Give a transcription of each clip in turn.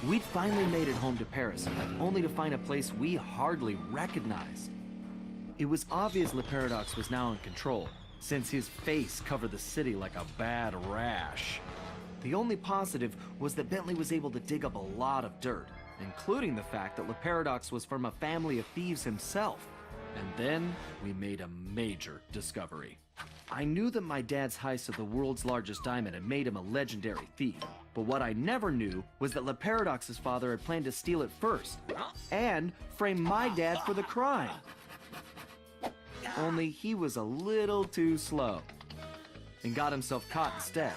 We'd finally made it home to Paris, only to find a place we hardly recognized. It was obvious Le Paradox was now in control, since his face covered the city like a bad rash. The only positive was that Bentley was able to dig up a lot of dirt, including the fact that Le Paradox was from a family of thieves himself. And then we made a major discovery. I knew that my dad's heist of the world's largest diamond had made him a legendary thief, but what I never knew was that Le Paradox's father had planned to steal it first, and frame my dad for the crime. Only he was a little too slow, and got himself caught instead.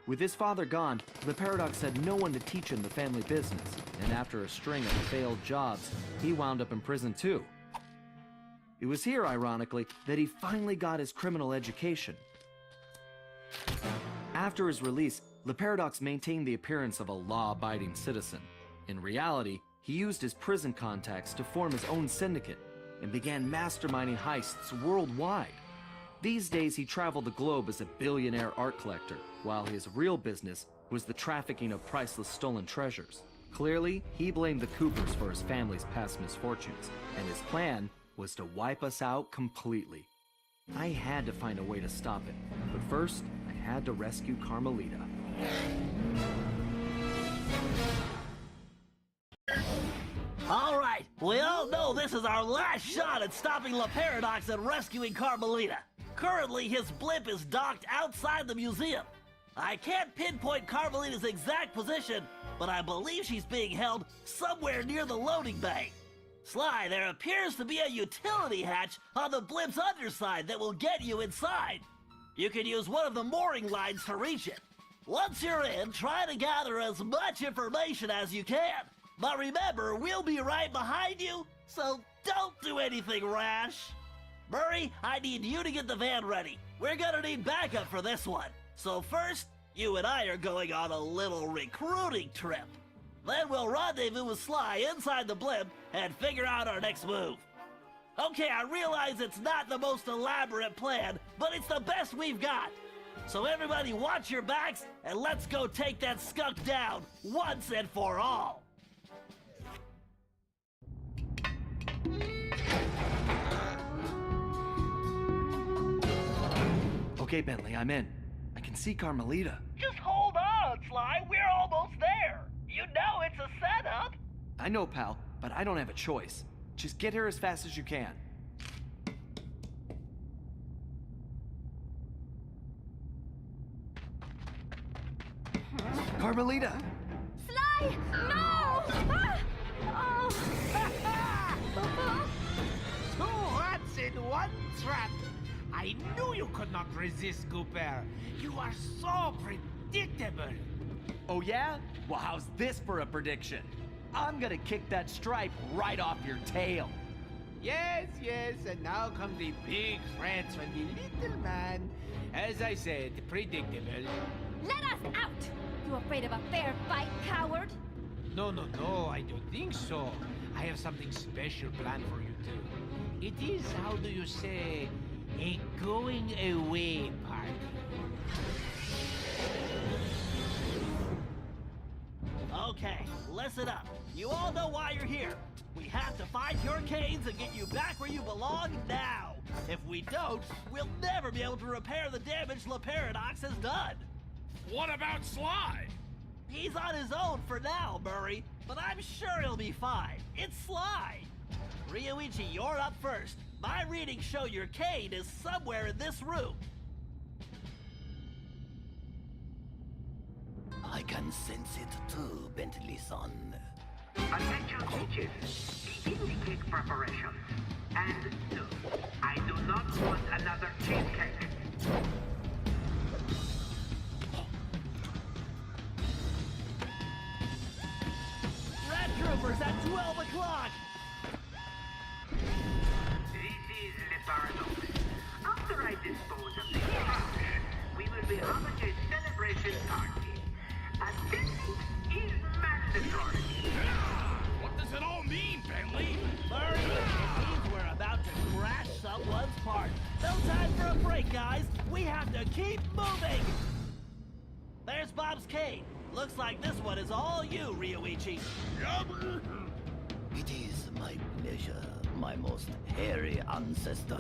With his father gone, Le Paradox had no one to teach him the family business, and after a string of failed jobs, he wound up in prison too. It was here, ironically, that he finally got his criminal education. After his release, Le Paradox maintained the appearance of a law-abiding citizen. In reality, he used his prison contacts to form his own syndicate, and began masterminding heists worldwide. These days, he traveled the globe as a billionaire art collector, while his real business was the trafficking of priceless stolen treasures. Clearly, he blamed the Coopers for his family's past misfortunes, and his plan was to wipe us out completely. I had to find a way to stop it, but first, I had to rescue Carmelita. All right, we all know this is our last shot at stopping Le Paradox and rescuing Carmelita. Currently, his blimp is docked outside the museum. I can't pinpoint Carmelita's exact position, but I believe she's being held somewhere near the loading bay. Sly, there appears to be a utility hatch on the blimp's underside that will get you inside. You can use one of the mooring lines to reach it. Once you're in, try to gather as much information as you can. But remember, we'll be right behind you, so don't do anything rash. Murray, I need you to get the van ready. We're gonna need backup for this one. So first, you and I are going on a little recruiting trip. Then we'll rendezvous with Sly inside the blimp and figure out our next move. Okay, I realize it's not the most elaborate plan, but it's the best we've got. So everybody watch your backs, and let's go take that skunk down once and for all. Okay, Bentley, I'm in. I can see Carmelita. Just hold on, Sly. We're almost there. You know it's a setup. I know, pal, but I don't have a choice. Just get here as fast as you can. Carmelita! Sly! No! Ah! Oh. Two rats in one trap! I knew you could not resist, Cooper. You are so predictable. Oh yeah? Well, how's this for a prediction? I'm gonna kick that stripe right off your tail. Yes, and now come the big threats from the little man. As I said, predictable. Let us out! You afraid of a fair fight, coward? No, I don't think so. I have something special planned for you two. It is, how do you say, a going away party. Okay, listen up. You all know why you're here. We have to find your canes and get you back where you belong now. If we don't, we'll never be able to repair the damage Le Paradox has done. What about Sly? He's on his own for now, Murray, but I'm sure he'll be fine. It's Sly. Ryoichi, you're up first. My readings show your cane is somewhere in this room. I can sense it too, Bentley-son. Attention teachers, indicate preparations. And no, I do not want another cheesecake. Red Troopers at 12 o'clock! This is the paradox. After I dispose of the trash, we will be having a celebration party. Attendance is mandatory. What does it all mean, Bentley? Murray, it means we're about to crash someone's party. No time for a break, guys. We have to keep moving. There's Bob's cane. Looks like this one is all you, Ryuichi. It is my pleasure, my most hairy ancestor.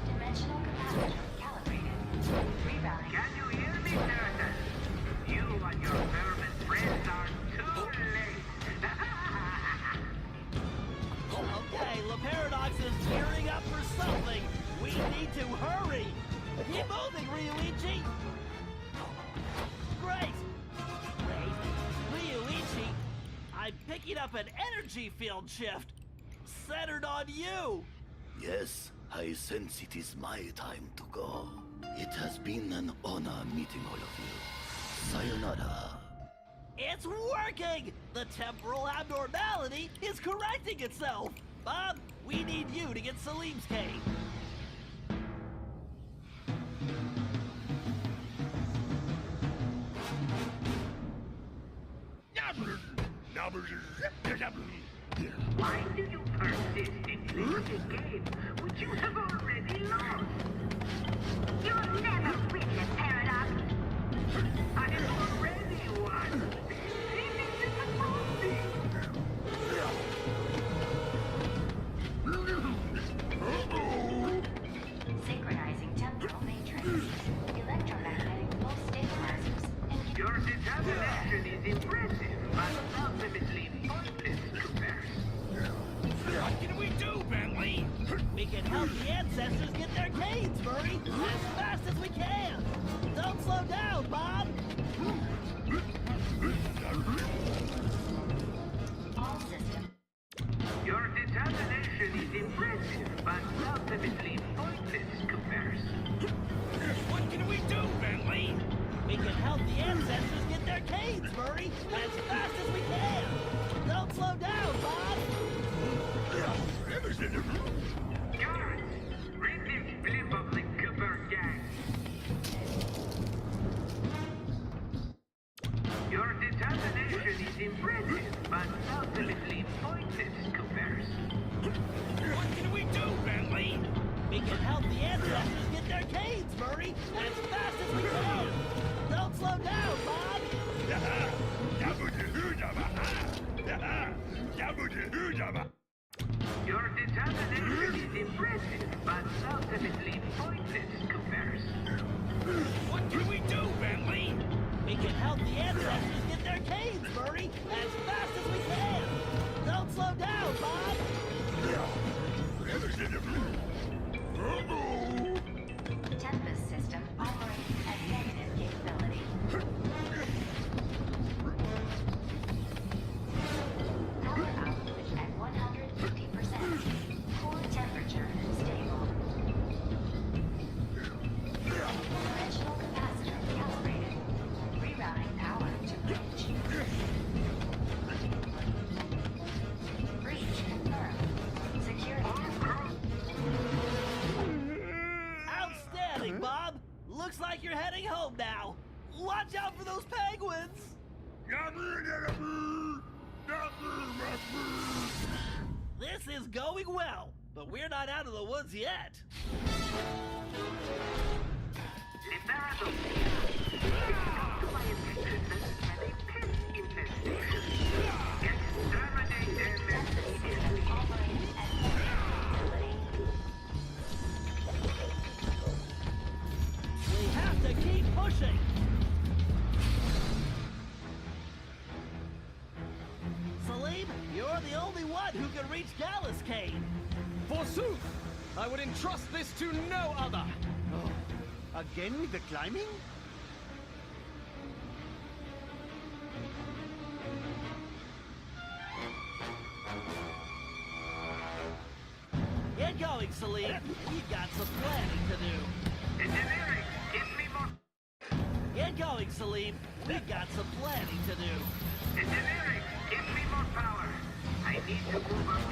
Dimensional capacitor calibrated. Rerouting. Can you hear me, Ceratan? You and your vermin friends are too late. Okay, Paradox is gearing up for something. We need to hurry. Keep moving, Ryuichi. Great. Wait, Ryuichi, I'm picking up an energy field shift centered on you. Yes, I sense it is my time to go. It has been an honor meeting all of you. Sayonara. It's working! The temporal abnormality is correcting itself. Bob, we need you to get Salim's cane. Why do you persist in playing a game which you have already lost? You'll never win the Paradox. I have already won. Leave me to the trophy. Synchronizing temporal matrix. Electromagnetic pulse stabilizers. Your determination is impressive, but ultimately pointless comparison. What can we do, Bentley? We can help the ancestors get their canes, Murray, as fast as we can. Don't slow down, Bob. All systems. Your determination is impressive, but ultimately pointless comparison. What can we do, Bentley? We can help the ancestors get their canes, Murray, as fast as we can. Don't slow down, Bob. Guards, rid this blip of the Cooper gang. Your determination is impressive, but ultimately pointless comparison. What can we do, Bentley? We can help the ancestors get their canes, Murray, as fast as we can. Don't slow down, Bob. Your determination is impressive, but ultimately pointless comparison. What can we do, Bentley? We can help the ancestors get their canes, Murray, as fast as we can. Don't slow down, Bob. Tempest system operating at negative capability. Power output at 150%. Core temperature stable. Dimensional capacitor calibrated. Rerouting power to bridge. Breach confirmed. Security confirmed. Outstanding, Bob. Looks like you're heading home now. Watch out for those penguins. This is going well, but we're not out of the woods yet. Liberado. Come to my assistance and a pest infestation. Exterminate them immediately. Operating at negative capability. We have to keep pushing. Salim, you're the only one who can reach Gallus Cane. Forsooth! I would entrust this to no other! Oh, again with the climbing? Get going, Salim. We've got some planning to do. Engineering, give me more. Get going, Salim. We've got some planning to do. Engineering, give me more power. I need to move up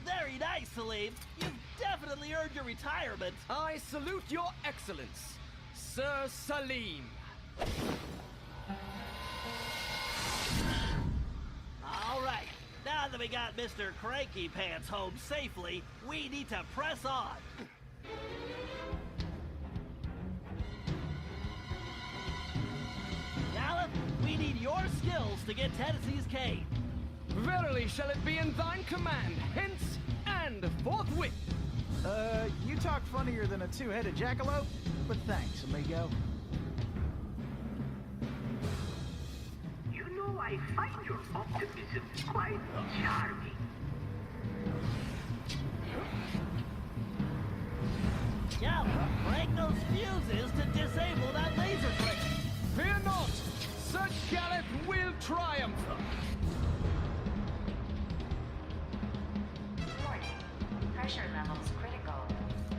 Very nice, Salim. You've definitely earned your retirement. I salute your excellence, Sir Salim. All right. Now that we got Mr. Cranky Pants home safely, we need to press on. Gallup, we need your skills to get Tennessee's cave. Verily shall it be in thine command, hence and forthwith. You talk funnier than a two-headed jackalope, but thanks, amigo. You know, I find your optimism quite charming. Gallup, break those fuses to disable that laser tracer. Fear not, Sir Gareth will triumph. Warning. Pressure levels critical.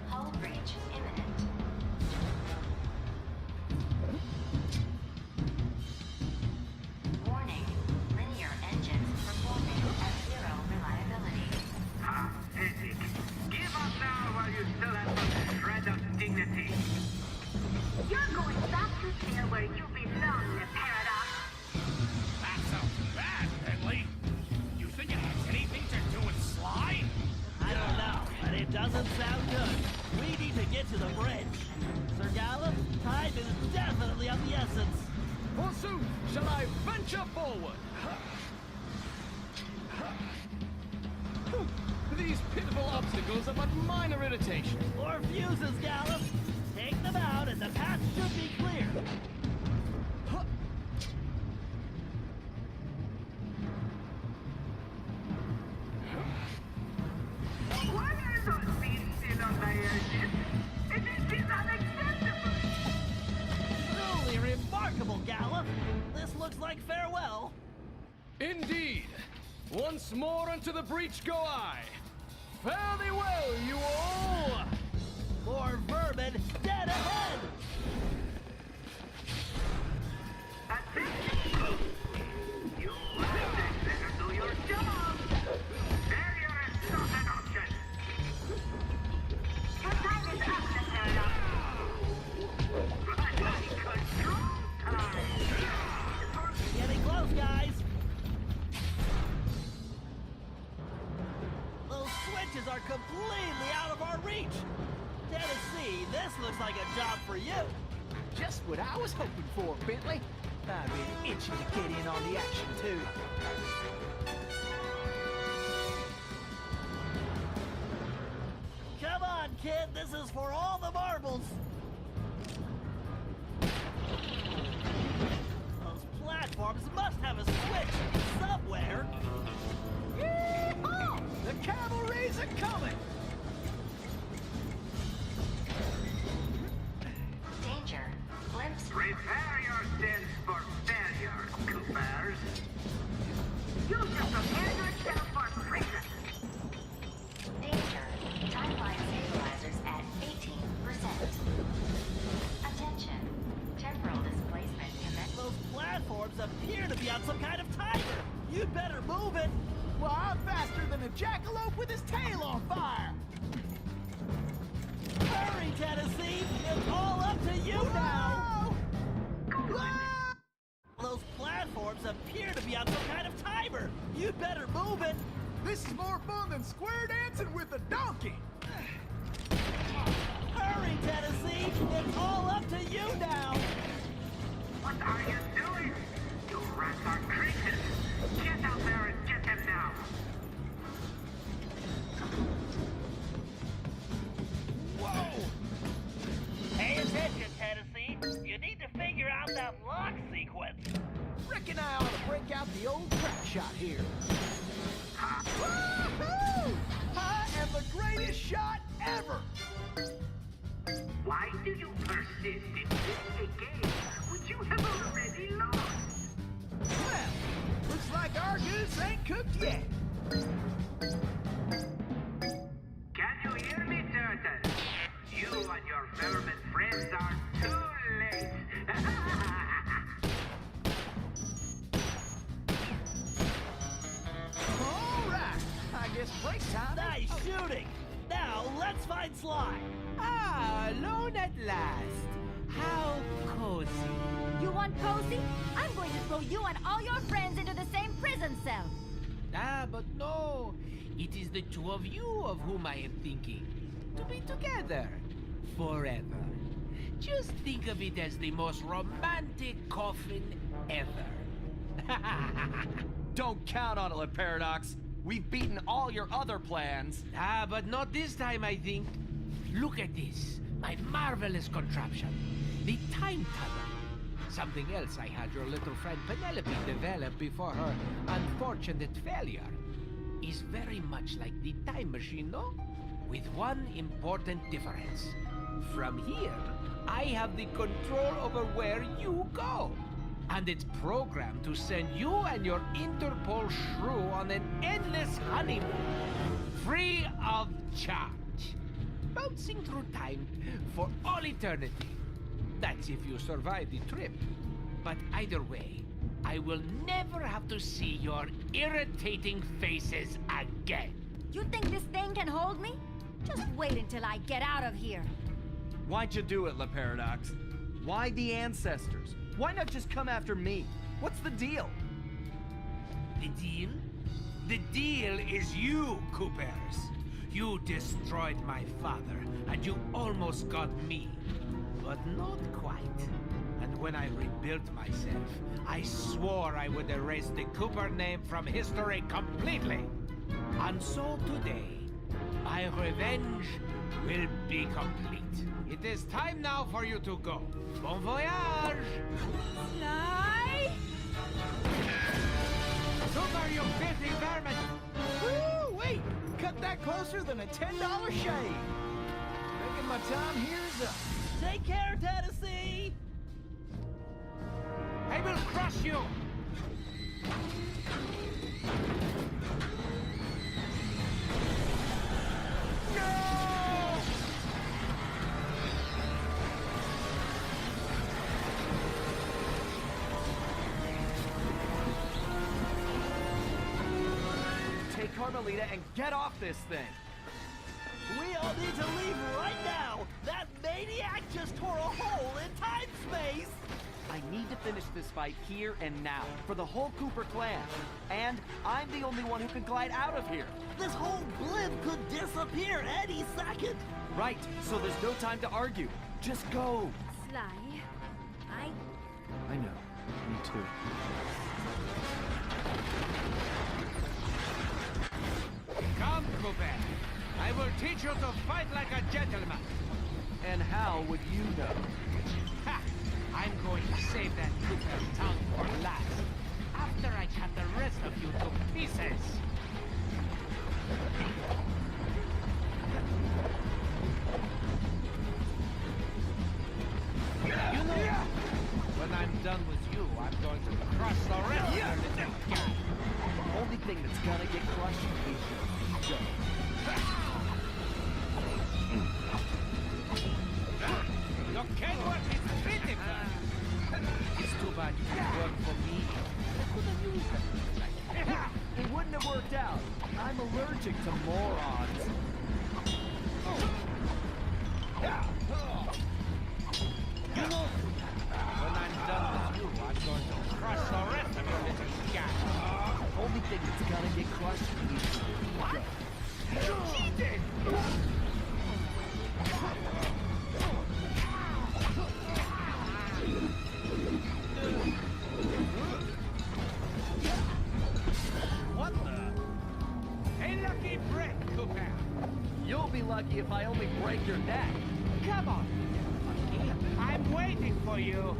Hull breach imminent. Warning. Linear engines performing at zero reliability. Pathetic. Give up now while you still have some shred of dignity. You're going back to jail where you belong, the Paradox. That sounds bad, Bentley. You think it has anything to do with Sly? I don't know, but it doesn't sound good. We need to get to the bridge. Sir Gallup, time is definitely of the essence. Forsooth, shall I venture forward? These pitiful obstacles are but minor irritation. More fuses, Gallup. Take them out and the path should be clear. Why are those beams still on my edges? It is unacceptable. Truly remarkable, Gallup. This looks like farewell. Indeed. Once more unto the breach go I. Fare thee well, you all! More vermin dead ahead. Attention! You had better do your job. Failure is not an option. Your time is up, the Paradox. Running control time. Getting close, guys. Those switches are completely out of our reach. Tennessee, this looks like a job for you. Just what I was hoping for, Bentley. I've been itching to get in on the action, too. Come on, kid, this is for all the marbles. Those platforms must have a switch somewhere. Yee-haw! The cavalry's a-coming! Danger. Glimpse. Prepare yourselves for failure, Coopers. You should prepare yourself for prison. Danger. Timeline stabilizers at 18%. Attention. Temporal displacement commence. Those platforms appear to be on some kind of timer. You'd better move it. Well, I'm faster than a jackalope with his tail on fire! Hurry, Tennessee! It's all up to you now! Whoa! Those platforms appear to be on some kind of timer. You'd better move it. This is more fun than square dancing with a donkey! Hurry, Tennessee! It's all up to you now! What are you doing? You rats are creatures. Get out there and get them now. Whoa! Pay attention, Tennessee. You need to figure out that lock sequence. Reckon I ought to break out the old crack shot here. Woo-hoo! I am the greatest shot ever! Why do you persist in playing a game which you have already lost? Well, looks like our goose ain't cooked yet. Can you hear me, Turtle? You and your vermin friends are too late. it's break time. Nice shooting! Now, let's find Sly! Ah, alone at last. How cozy. You want cozy? I'm going to throw you and all your friends into the same prison cell. Ah, but no. It is the two of you of whom I am thinking. To be together. Forever. Just think of it as the most romantic coffin ever. Don't count on it, Le Paradox. We've beaten all your other plans. Ah, but not this time, I think. Look at this. My marvelous contraption. The time tunnel. Something else I had your little friend Penelope develop before her unfortunate failure. Is very much like the time machine, no? With one important difference. From here, I have the control over where you go. And it's programmed to send you and your Interpol shrew on an endless honeymoon. Free of charge. Bouncing through time for all eternity. That's if you survive the trip. But either way, I will never have to see your irritating faces again. You think this thing can hold me? Just wait until I get out of here. Why'd you do it, Le Paradox? Why the ancestors? Why not just come after me? What's the deal? The deal? The deal is you, Coopers. You destroyed my father, and you almost got me. But not quite. And when I rebuilt myself, I swore I would erase the Cooper name from history completely. And so today, my revenge will be complete. It is time now for you to go. Bon voyage! Sly! Those are you filthy vermin! Woo, wait! Cut that closer than a $10 shave. Thinking my time here is up. Take care, Tennessee! I will crush you! Take Carmelita and get off this thing. We all need to leave right now! That maniac just tore a hole in time-space! I need to finish this fight here and now, for the whole Cooper clan. And I'm the only one who can glide out of here. This whole blimp could disappear any second! Right, so there's no time to argue. Just go. Sly, I know. Me too. Come, Cooper. I will teach you to fight like a gentleman. And how would you know? Ha! I'm going to save that Cooper's tongue for last. After I cut the rest of you to pieces. You know, when I'm done with you, I'm going to crush the rest of your little guy. The only thing that's gonna get crushed is your ego. Your can't is pitiful. It's too bad you can work for me. I could have used it. It wouldn't have worked out. I'm allergic to morons. You know, when I'm done with you, I'm going to crush the rest of your little guy. The only thing that's gonna get crushed is your ego. You cheated! What the? A lucky break, Cooper. You'll be lucky if I only break your neck. Come on, monkey. I'm waiting for you.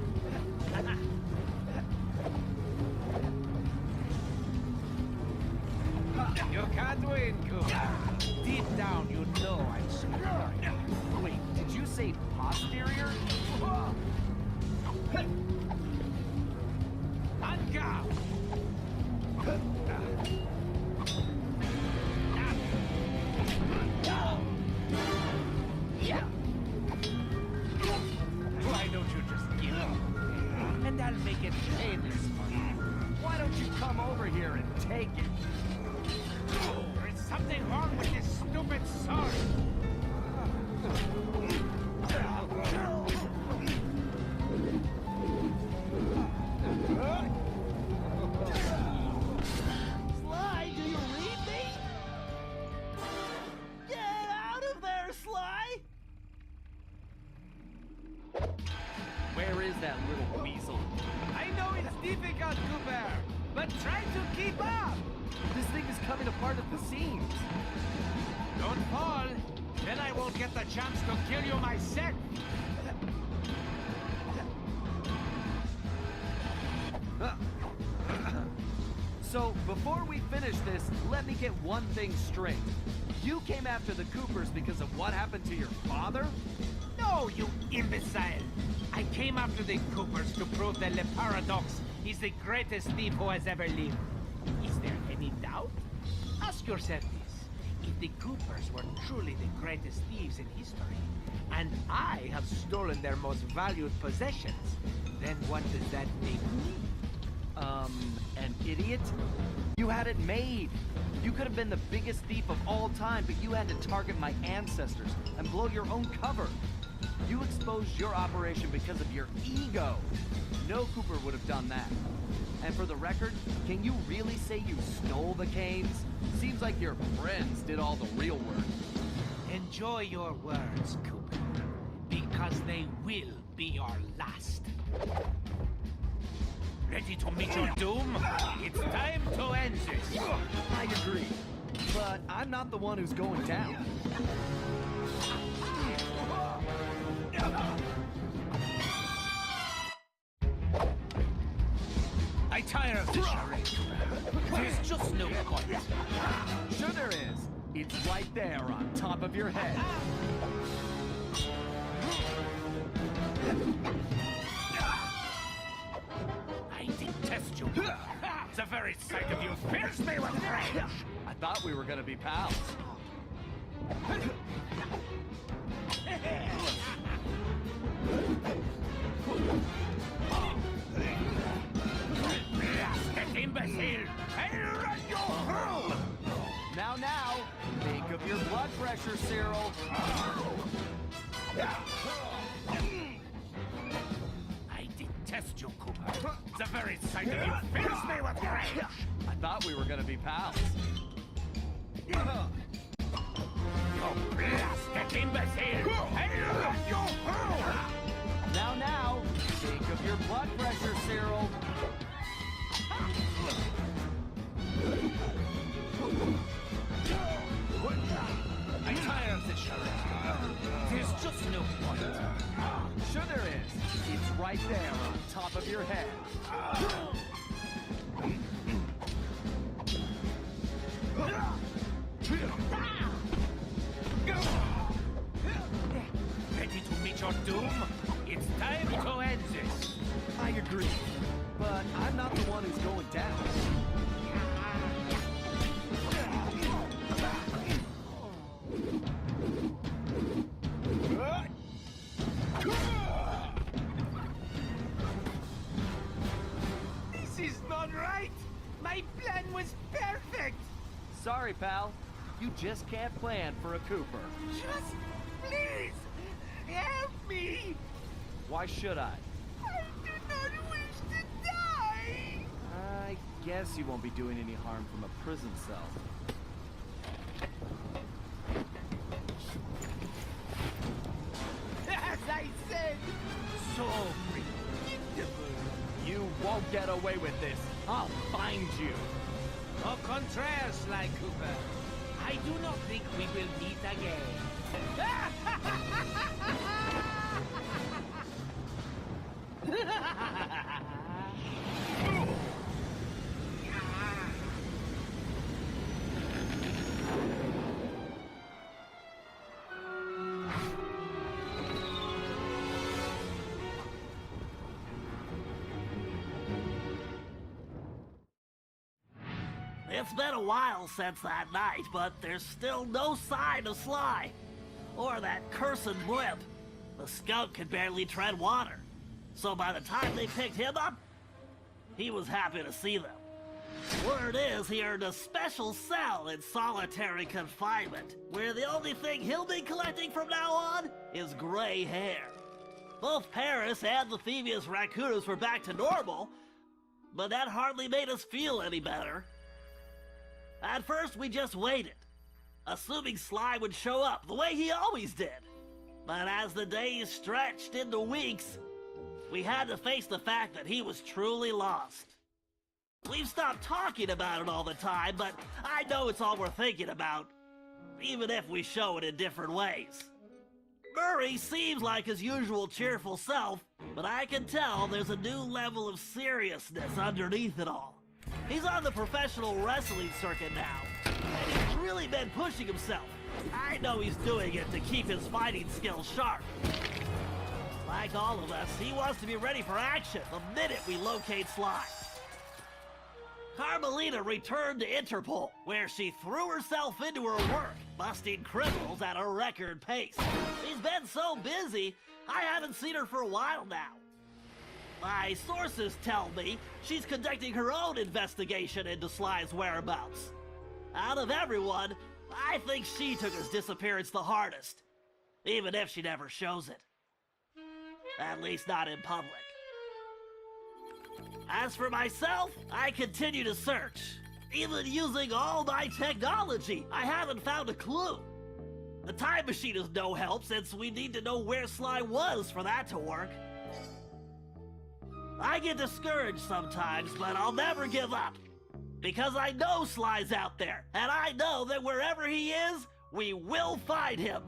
You can't win, Cooper. Deep down, you know I'm superior. Wait, did you say posterior? Anka! Why don't you just give up? And I'll make it painless for you. Why don't you come over here and take it? There is something difficult, Cooper, but try to keep up. This thing is coming apart at the seams. Don't fall, then I won't get the chance to kill you myself. So, before we finish this, let me get one thing straight. You came after the Coopers because of what happened to your father? No, you imbecile! I came after the Coopers to prove that Le Paradox is the greatest thief who has ever lived. Is there any doubt? Ask yourself this. If the Coopers were truly the greatest thieves in history, and I have stolen their most valued possessions, then what does that make me? An idiot? You had it made. You could have been the biggest thief of all time, but you had to target my ancestors and blow your own cover. You exposed your operation because of your ego. No Cooper would have done that. And for the record, can you really say you stole the canes? Seems like your friends did all the real work. Enjoy your words, Cooper, because they will be your last. Ready to meet your doom? It's time to end this. I agree, but I'm not the one who's going down. I tire of this charade, Cooper. There's just no point. Sure there is. It's right there on top of your head. I detest you. The very sight of you fills me with rage. I thought we were gonna be pals. Blasted imbecile! I'll run you through! Now, think of your blood pressure, Cyril. I detest you, Cooper. The very sight of you fills me with rage. I thought we were gonna be pals. You blasted imbecile! I'll run you through! Now, think of your blood pressure, Cyril. I'm tired of this charade. There's just no point. Sure there is. It's right there on top of your head. Ready to meet your doom? It's time to end this. I agree, but I'm not the one who's going down. This is not right. My plan was perfect. Sorry, pal. You just can't plan for a Cooper. Just please help me. Why should I? I do not wish to die. I guess you won't be doing any harm from a prison cell. As I said, so predictable. You won't get away with this. I'll find you. Au contraire, Sly Cooper. I do not think we will meet again. It's been a while since that night, but there's still no sign of Sly. Or that cursed blimp. The skunk could barely tread water. So by the time they picked him up, he was happy to see them. Word is he earned a special cell in solitary confinement, where the only thing he'll be collecting from now on is gray hair. Both Paris and the Thieves Raccoonus were back to normal, but that hardly made us feel any better. At first, we just waited, assuming Sly would show up the way he always did. But as the days stretched into weeks, we had to face the fact that he was truly lost. We've stopped talking about it all the time, but I know it's all we're thinking about, even if we show it in different ways. Murray seems like his usual cheerful self, but I can tell there's a new level of seriousness underneath it all. He's on the professional wrestling circuit now, and he's really been pushing himself. I know he's doing it to keep his fighting skills sharp. Like all of us, he wants to be ready for action the minute we locate Sly. Carmelita returned to Interpol, where she threw herself into her work, busting criminals at a record pace. She's been so busy, I haven't seen her for a while now. My sources tell me she's conducting her own investigation into Sly's whereabouts. Out of everyone, I think she took his disappearance the hardest, even if she never shows it. At least not in public. As for myself, I continue to search. Even using all my technology, I haven't found a clue. The time machine is no help since we need to know where Sly was for that to work. I get discouraged sometimes, but I'll never give up. Because I know Sly's out there, and I know that wherever he is, we will find him.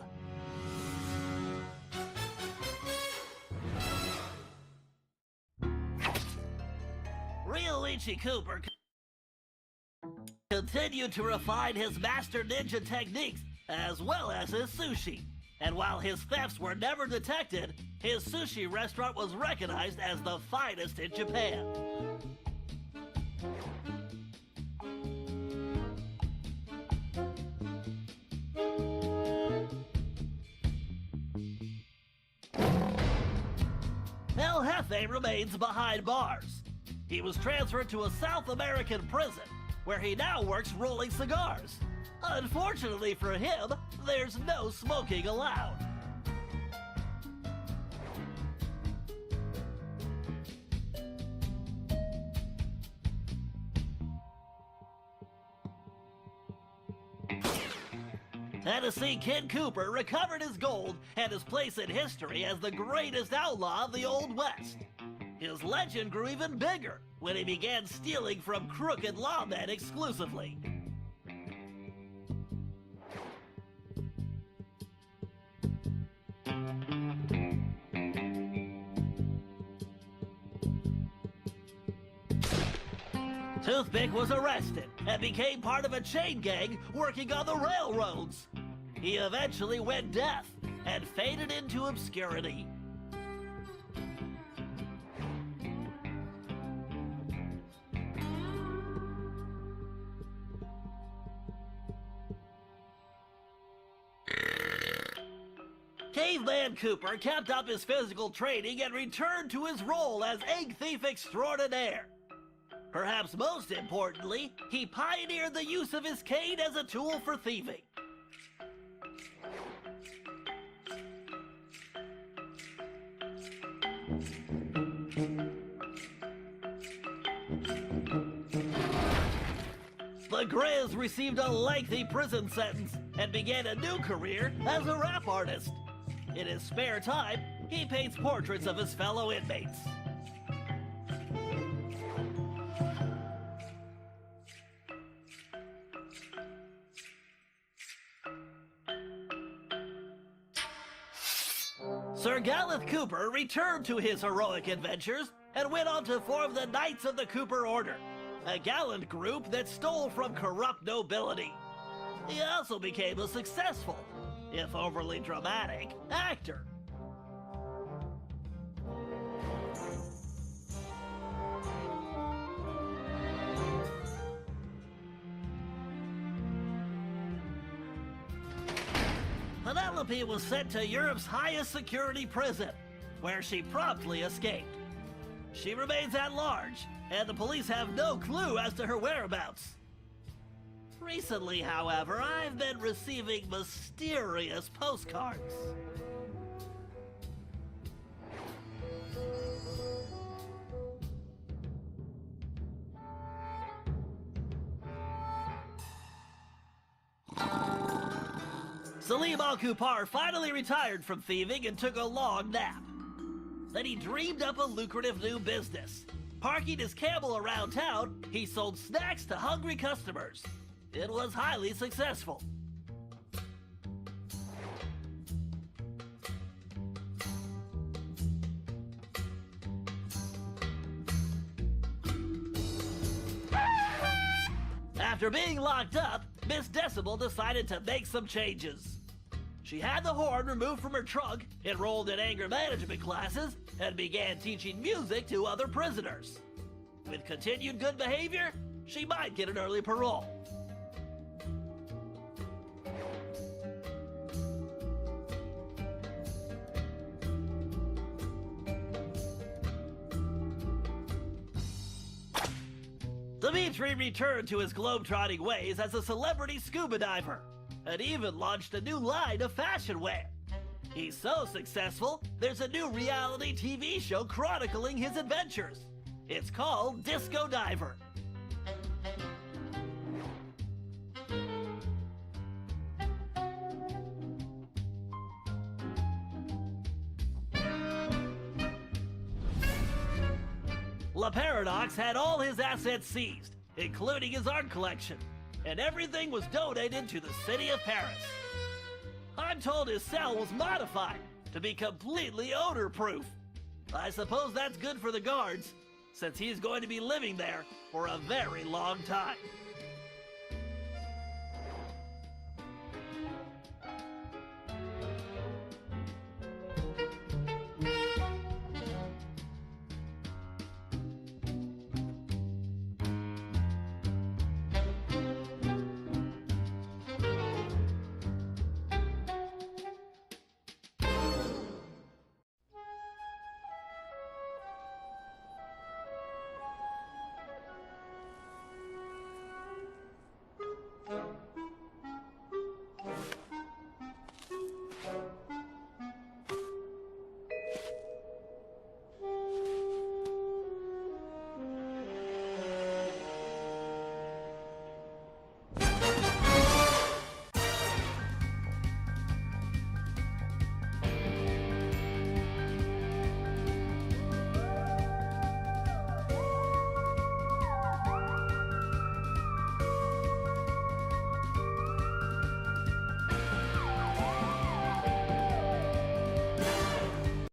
Ryoichi Cooper continued to refine his master ninja techniques as well as his sushi. And while his thefts were never detected, his sushi restaurant was recognized as the finest in Japan. El Jefe remains behind bars. He was transferred to a South American prison, where he now works rolling cigars. Unfortunately for him, there's no smoking allowed. Tennessee Kid Cooper recovered his gold and his place in history as the greatest outlaw of the Old West. His legend grew even bigger when he began stealing from crooked lawmen exclusively. Toothpick was arrested and became part of a chain gang working on the railroads. He eventually went deaf and faded into obscurity. Caveman Cooper kept up his physical training and returned to his role as egg thief extraordinaire. Perhaps most importantly, he pioneered the use of his cane as a tool for thieving. The Grizz received a lengthy prison sentence and began a new career as a rap artist. In his spare time, he paints portraits of his fellow inmates. Sir Gallup Cooper returned to his heroic adventures and went on to form the Knights of the Cooper Order, a gallant group that stole from corrupt nobility. He also became a successful, if overly dramatic, actor. Penelope was sent to Europe's highest security prison, where she promptly escaped. She remains at large, and the police have no clue as to her whereabouts. Recently, however, I've been receiving mysterious postcards. Salim Al-Kupar finally retired from thieving and took a long nap. Then he dreamed up a lucrative new business. Parking his camel around town, he sold snacks to hungry customers. It was highly successful. After being locked up, Miss Decibel decided to make some changes. She had the horn removed from her trunk, enrolled in anger management classes, and began teaching music to other prisoners. With continued good behavior, she might get an early parole. Dimitri returned to his globetrotting ways as a celebrity scuba diver, and even launched a new line of fashion wear. He's so successful, there's a new reality TV show chronicling his adventures. It's called Disco Diver. La Paradox had all his assets seized, including his art collection, and everything was donated to the city of Paris. I'm told his cell was modified to be completely odor-proof. I suppose that's good for the guards, since he's going to be living there for a very long time.